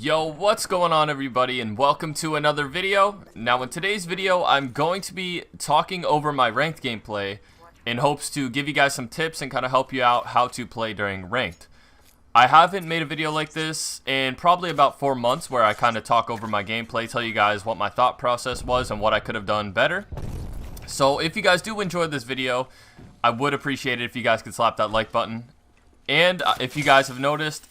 Yo, what's going on everybody, and welcome to another video. Now in today's video, I'm going to be talking over my ranked gameplay in hopes to give you guys some tips and kind of help you out how to play during ranked. I haven't made a video like this in probably about 4 months where I kind of talk over my gameplay, tell you guys what my thought process was and what I could have done better. So if you guys do enjoy this video, I would appreciate it if you guys could slap that like button. And if you guys have noticed,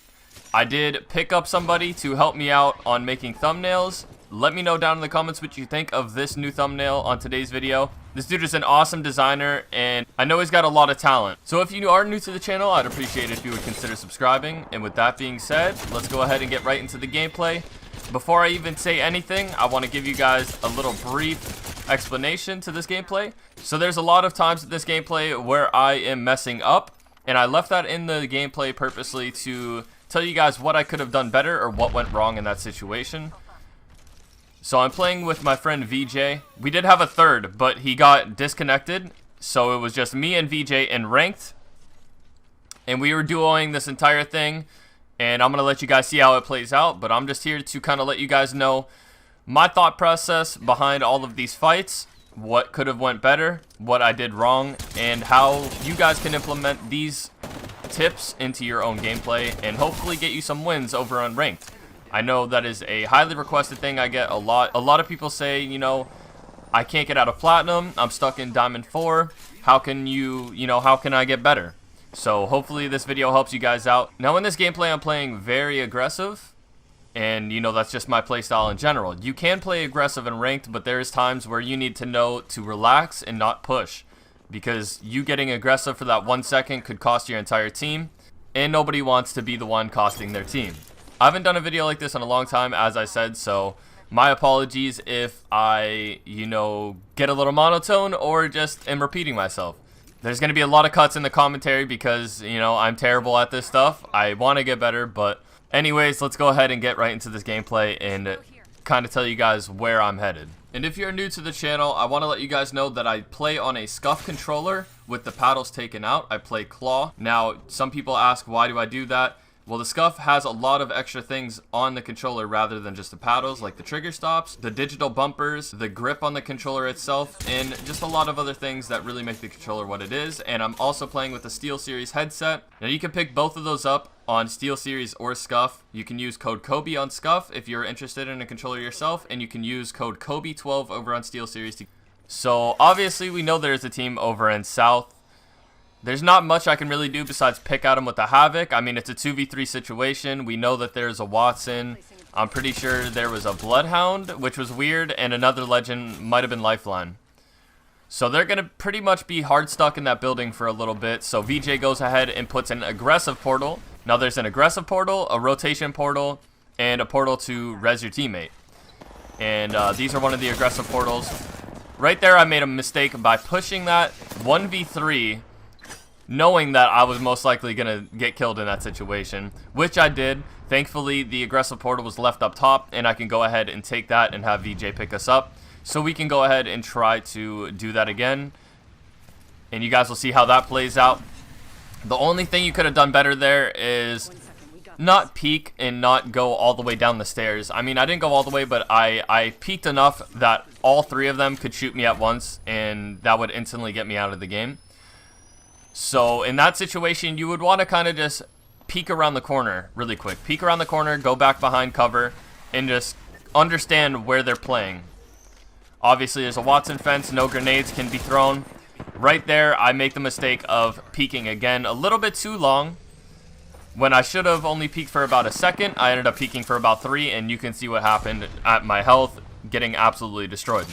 I did pick up somebody to help me out on making thumbnails. Let me know down in the comments what you think of this new thumbnail on today's video. This dude is an awesome designer, and I know he's got a lot of talent. So if you are new to the channel, I'd appreciate it if you would consider subscribing. And with that being said, let's go ahead and get right into the gameplay. Before I even say anything, I want to give you guys a little brief explanation to this gameplay. So there's a lot of times in this gameplay where I am messing up, and I left that in the gameplay purposely to tell you guys what I could have done better or what went wrong in that situation. So I'm playing with my friend VJ. We did have a third, but he got disconnected, so it was just me and VJ in ranked, and we were duoing this entire thing, and I'm gonna let you guys see how it plays out. But I'm just here to kind of let you guys know my thought process behind all of these fights, what could have went better, what I did wrong, and how you guys can implement these tips into your own gameplay and hopefully get you some wins over on ranked. I know that is a highly requested thing. I get a lot of people say, you know, I can't get out of platinum, I'm stuck in diamond 4, how can how can I get better? So hopefully this video helps you guys out. Now in this gameplay I'm playing very aggressive, and that's just my playstyle in general. You can play aggressive and ranked, but there's times where you need to know to relax and not push, because you getting aggressive for that 1 second could cost your entire team, and nobody wants to be the one costing their team. I haven't done a video like this in a long time, as I said, so my apologies if I, get a little monotone or just am repeating myself. There's going to be a lot of cuts in the commentary because, I'm terrible at this stuff. I want to get better, but anyways, let's go ahead and get right into this gameplay and kind of tell you guys where I'm headed. And if you're new to the channel, I want to let you guys know that I play on a scuff controller with the paddles taken out. I play claw. Now, some people ask, why do I do that? Well, the scuff has a lot of extra things on the controller rather than just the paddles, like the trigger stops, the digital bumpers, the grip on the controller itself, and just a lot of other things that really make the controller what it is. And I'm also playing with the SteelSeries headset. Now, you can pick both of those up on SteelSeries or Scuff. You can use code Kobi on Scuff if you're interested in a controller yourself, and you can use code Kobi12 over on SteelSeries. So obviously we know there's a team over in South. There's not much I can really do besides pick at him with the Havoc. I mean, it's a 2v3 situation. We know that there's a Watson. I'm pretty sure there was a Bloodhound, which was weird, and another legend might have been Lifeline. So they're going to pretty much be hard stuck in that building for a little bit. So VJ goes ahead and puts an aggressive portal. Now there's an aggressive portal, a rotation portal, and a portal to res your teammate. And these are one of the aggressive portals. Right there I made a mistake by pushing that 1v3, knowing that I was most likely going to get killed in that situation, which I did. Thankfully, the aggressive portal was left up top, and I can go ahead and take that and have VJ pick us up. So we can go ahead and try to do that again, and you guys will see how that plays out. The only thing you could have done better there is not peek and not go all the way down the stairs. I mean, I didn't go all the way, but I peeked enough that all three of them could shoot me at once, and that would instantly get me out of the game. So in that situation, you would want to kind of just peek around the corner really quick. Peek around the corner, go back behind cover, and just understand where they're playing. Obviously, there's a Watson fence. No grenades can be thrown. Right there, I make the mistake of peeking again a little bit too long. When I should have only peeked for about a second, I ended up peeking for about 3, and you can see what happened at my health, getting absolutely destroyed.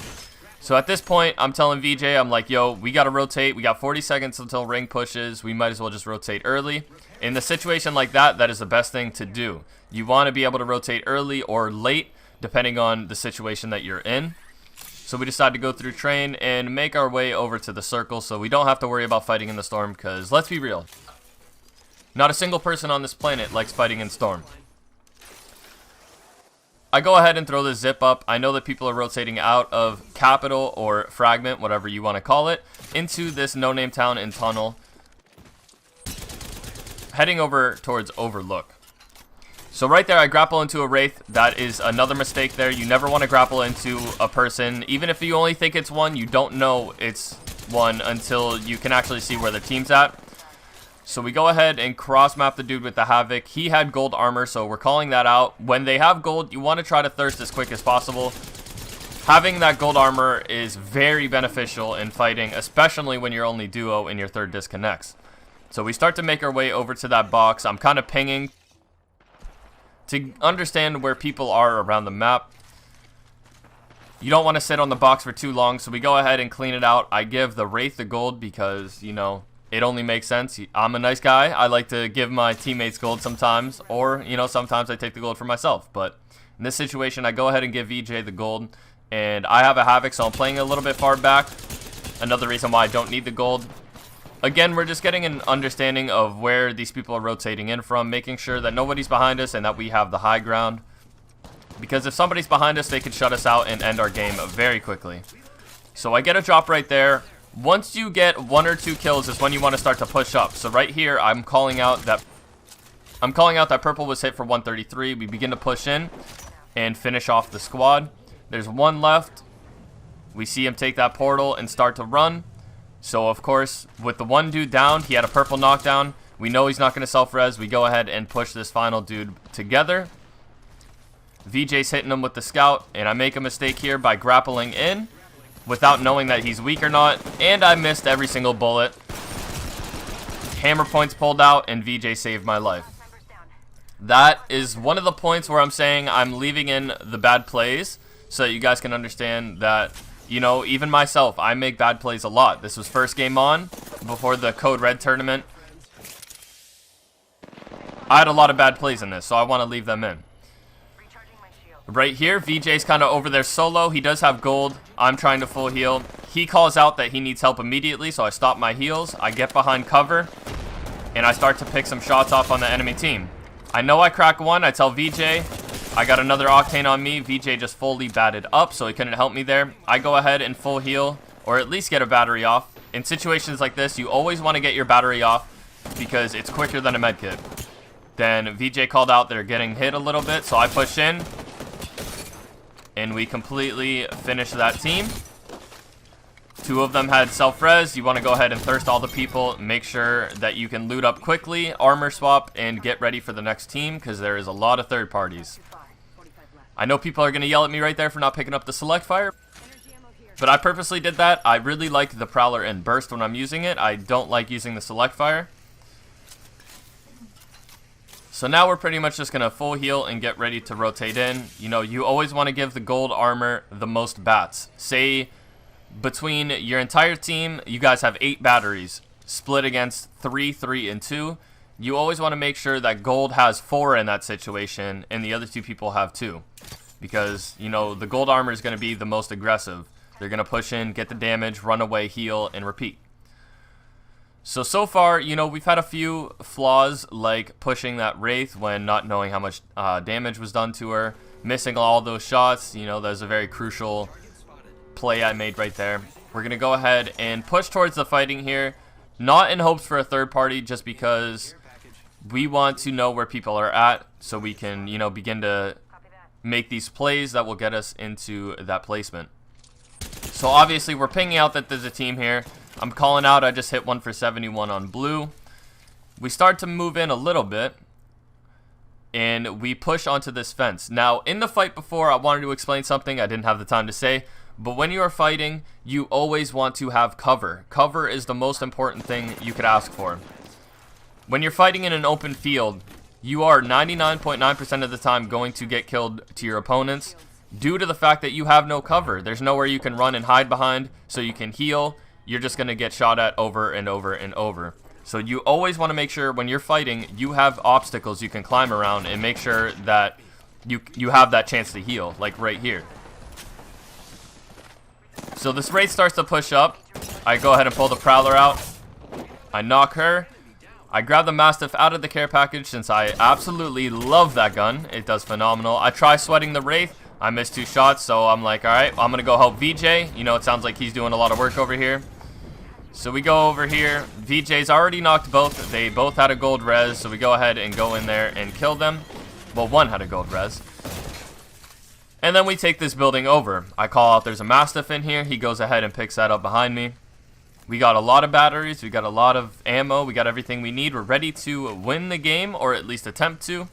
So at this point, I'm telling VJ, I'm like, yo, we got to rotate. We got 40 seconds until ring pushes. We might as well just rotate early. In the situation like that, that is the best thing to do. You want to be able to rotate early or late, depending on the situation that you're in. So we decided to go through train and make our way over to the circle so we don't have to worry about fighting in the storm, because let's be real, not a single person on this planet likes fighting in storm. I go ahead and throw the zip up. I know that people are rotating out of Capital or Fragment, whatever you want to call it, into this no-name town and tunnel, heading over towards Overlook. So right there, I grapple into a Wraith. That is another mistake there. You never want to grapple into a person. Even if you only think it's one, you don't know it's one until you can actually see where the team's at. So we go ahead and cross-map the dude with the Havoc. He had gold armor, so we're calling that out. When they have gold, you want to try to thirst as quick as possible. Having that gold armor is very beneficial in fighting, especially when you're only duo and your third disconnects. So we start to make our way over to that box. I'm kind of pinging to understand where people are around the map. You don't want to sit on the box for too long, so we go ahead and clean it out. I give the Wraith the gold because, you know, it only makes sense. I'm a nice guy. I like to give my teammates gold sometimes, or, you know, sometimes I take the gold for myself. But in this situation, I go ahead and give VJ the gold, and I have a Havoc, so I'm playing a little bit far back. Another reason why I don't need the gold. Again, we're just getting an understanding of where these people are rotating in from, making sure that nobody's behind us and that we have the high ground. Because if somebody's behind us, they could shut us out and end our game very quickly. So I get a drop right there. Once you get 1 or 2 kills is when you want to start to push up. So right here, I'm calling out that purple was hit for 133. We begin to push in and finish off the squad. There's one left. We see him take that portal and start to run. So, of course, with the one dude down, he had a purple knockdown. We know he's not going to self-res. We go ahead and push this final dude together. VJ's hitting him with the scout, and I make a mistake here by grappling in without knowing that he's weak or not. And I missed every single bullet. Hammer points pulled out, and VJ saved my life. That is one of the points where I'm saying I'm leaving in the bad plays so that you guys can understand that, you know, even myself, I make bad plays a lot. This was first game on before the Code Red tournament. I had a lot of bad plays in this, so I want to leave them in. Right here, VJ's kind of over there solo. He does have gold. I'm trying to full heal. He calls out that he needs help immediately, so I stop my heals. I get behind cover, and I start to pick some shots off on the enemy team. I know I crack one. I tell VJ, I got another Octane on me. VJ just fully batted up, so he couldn't help me there. I go ahead and full heal, or at least get a battery off. In situations like this, you always want to get your battery off because it's quicker than a medkit. Then VJ called out they're getting hit a little bit, so I push in, and we completely finish that team. 2 of them had self-res. You want to go ahead and thirst all the people. Make sure that you can loot up quickly, armor swap, and get ready for the next team because there is a lot of third parties. I know people are going to yell at me right there for not picking up the select fire, but I purposely did that. I really like the Prowler and Burst when I'm using it. I don't like using the select fire. So now we're pretty much just going to full heal and get ready to rotate in. You know, you always want to give the gold armor the most bats. Say between your entire team, you guys have 8 batteries split against 3, 3, and 2. You always want to make sure that gold has 4 in that situation and the other 2 people have 2. Because, you know, the gold armor is going to be the most aggressive. They're going to push in, get the damage, run away, heal, and repeat. So far, you know, we've had a few flaws like pushing that Wraith when not knowing how much damage was done to her. Missing all those shots, you know, that was a very crucial play I made right there. We're going to go ahead and push towards the fighting here. Not in hopes for a third party, just because we want to know where people are at so we can, you know, begin to make these plays that will get us into that placement. So obviously we're pinging out that there's a team here. I'm calling out, I just hit 1 for 71 on blue. We start to move in a little bit, and we push onto this fence. Now, in the fight before, I wanted to explain something I didn't have the time to say, but when you are fighting, you always want to have cover. Cover is the most important thing you could ask for. When you're fighting in an open field, you are 99.9% of the time going to get killed to your opponents due to the fact that you have no cover. There's nowhere you can run and hide behind so you can heal. You're just going to get shot at over and over and over. So you always want to make sure when you're fighting, you have obstacles you can climb around and make sure that you have that chance to heal, like right here. So this Wraith starts to push up. I go ahead and pull the Prowler out. I knock her. I grab the Mastiff out of the care package since I absolutely love that gun. It does phenomenal. I try sweating the Wraith. I missed 2 shots, so I'm like, alright, I'm going to go help VJ. You know, it sounds like he's doing a lot of work over here. So we go over here. VJ's already knocked both. They both had a gold res, so we go ahead and go in there and kill them. Well, one had a gold res. And then we take this building over. I call out there's a Mastiff in here. He goes ahead and picks that up behind me. We got a lot of batteries. We got a lot of ammo. We got everything we need. We're ready to win the game, or at least attempt to.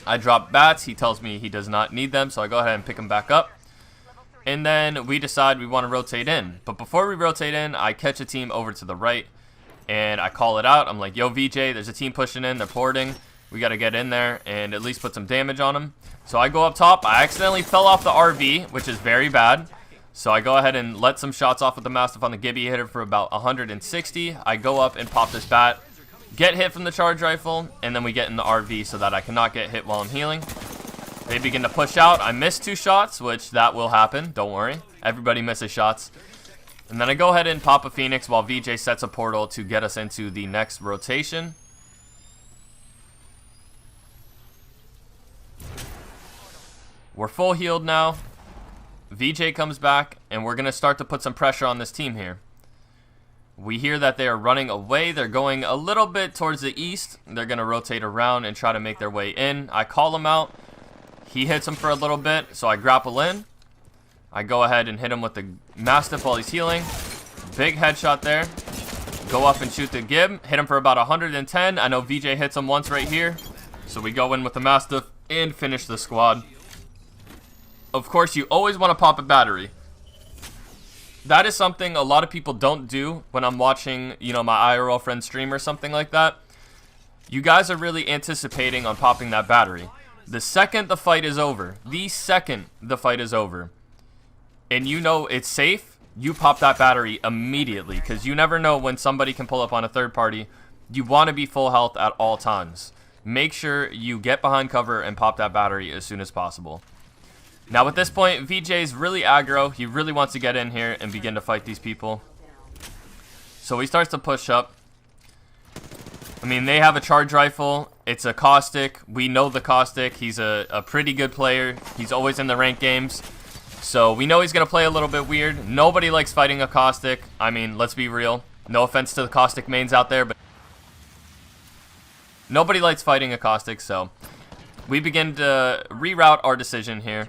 I drop bats. He tells me he does not need them, so I go ahead and pick them back up. And then we decide we want to rotate in. But before we rotate in, I catch a team over to the right. And I call it out. I'm like, yo, VJ, there's a team pushing in. They're porting. We got to get in there and at least put some damage on them. So I go up top. I accidentally fell off the RV, which is very bad. So I go ahead and let some shots off with the Mastiff on the Gibby. Hit it for about 160. I go up and pop this bat. Get hit from the charge rifle. And then we get in the RV so that I cannot get hit while I'm healing. They begin to push out. I missed 2 shots, which that will happen. Don't worry. Everybody misses shots. And then I go ahead and pop a Phoenix while VJ sets a portal to get us into the next rotation. We're full healed now. VJ comes back, and we're going to start to put some pressure on this team here. We hear that they are running away. They're going a little bit towards the east. They're going to rotate around and try to make their way in. I call him out. He hits him for a little bit, so I grapple in. I go ahead and hit him with the Mastiff while he's healing. Big headshot there. Go up and shoot the Gib. Hit him for about 110. I know VJ hits him once right here. So we go in with the Mastiff and finish the squad. Of course, you always want to pop a battery. That is something a lot of people don't do when I'm watching, you know, my IRL friend stream or something like that. You guys are really anticipating on popping that battery. The second the fight is over, and you know it's safe, you pop that battery immediately, because you never know when somebody can pull up on a third party. You want to be full health at all times. Make sure you get behind cover and pop that battery as soon as possible. Now at this point, VJ's really aggro. He really wants to get in here and begin to fight these people. So he starts to push up. I mean, they have a charge rifle. It's a caustic. We know the caustic. He's a pretty good player. He's always in the ranked games. So we know he's going to play a little bit weird. Nobody likes fighting a caustic. I mean, let's be real. No offense to the caustic mains out there, but nobody likes fighting a caustic. So we begin to reroute our decision here.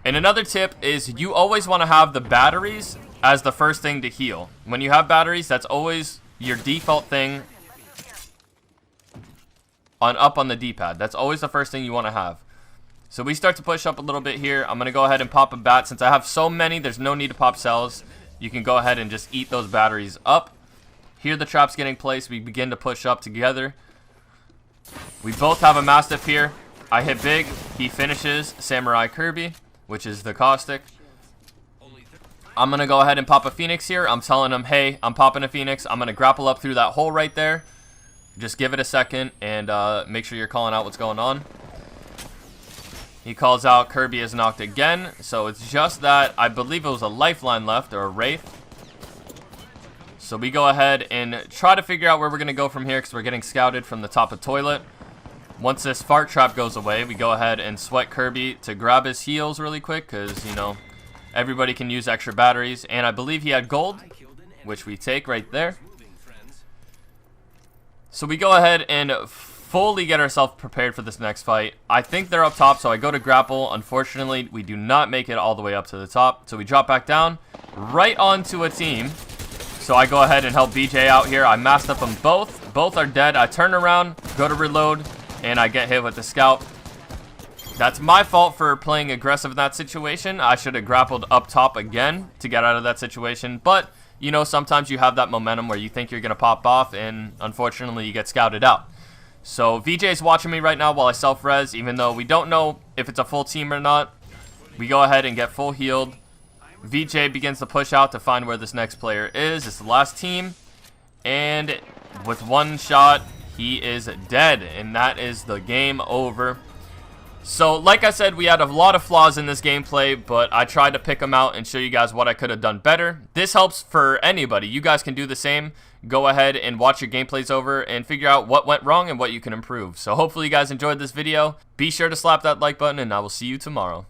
And another tip is you always want to have the batteries as the first thing to heal. When you have batteries, that's always your default thing up on the D-pad. That's always the first thing you want to have. So we start to push up a little bit here. I'm going to go ahead and pop a bat. Since I have so many, there's no need to pop cells. You can go ahead and just eat those batteries up. Here the trap's getting placed. We begin to push up together. We both have a Mastiff here. I hit big. He finishes Samurai Kirby, which is the caustic. I'm going to go ahead and pop a Phoenix here. I'm telling him, hey, I'm popping a Phoenix. I'm going to grapple up through that hole right there. Just give it a second and make sure you're calling out what's going on. He calls out Kirby is knocked again. So it's just that I believe it was a lifeline left, or a wraith. So we go ahead and try to figure out where we're going to go from here, because we're getting scouted from the top of toilet. Once this fart trap goes away, we go ahead and sweat Kirby to grab his heals really quick, because, you know, everybody can use extra batteries. And I believe he had gold, which we take right there. So we go ahead and fully get ourselves prepared for this next fight. I think they're up top, so I go to grapple. Unfortunately, we do not make it all the way up to the top. So we drop back down right onto a team. So I go ahead and help BJ out here. I masked up them both. Both are dead. I turn around, go to reload, and I get hit with the scout. That's my fault for playing aggressive in that situation. I should have grappled up top again to get out of that situation. But, you know, sometimes you have that momentum where you think you're going to pop off, and unfortunately you get scouted out. So VJ's watching me right now while I self-res, even though we don't know if it's a full team or not. We go ahead and get full healed. VJ begins to push out to find where this next player is. It's the last team. And with one shot, he is dead. And that is the game over. So, like I said, we had a lot of flaws in this gameplay, but I tried to pick them out and show you guys what I could have done better. This helps for anybody. You guys can do the same. Go ahead and watch your gameplays over and figure out what went wrong and what you can improve. So hopefully you guys enjoyed this video. Be sure to slap that like button, and I will see you tomorrow.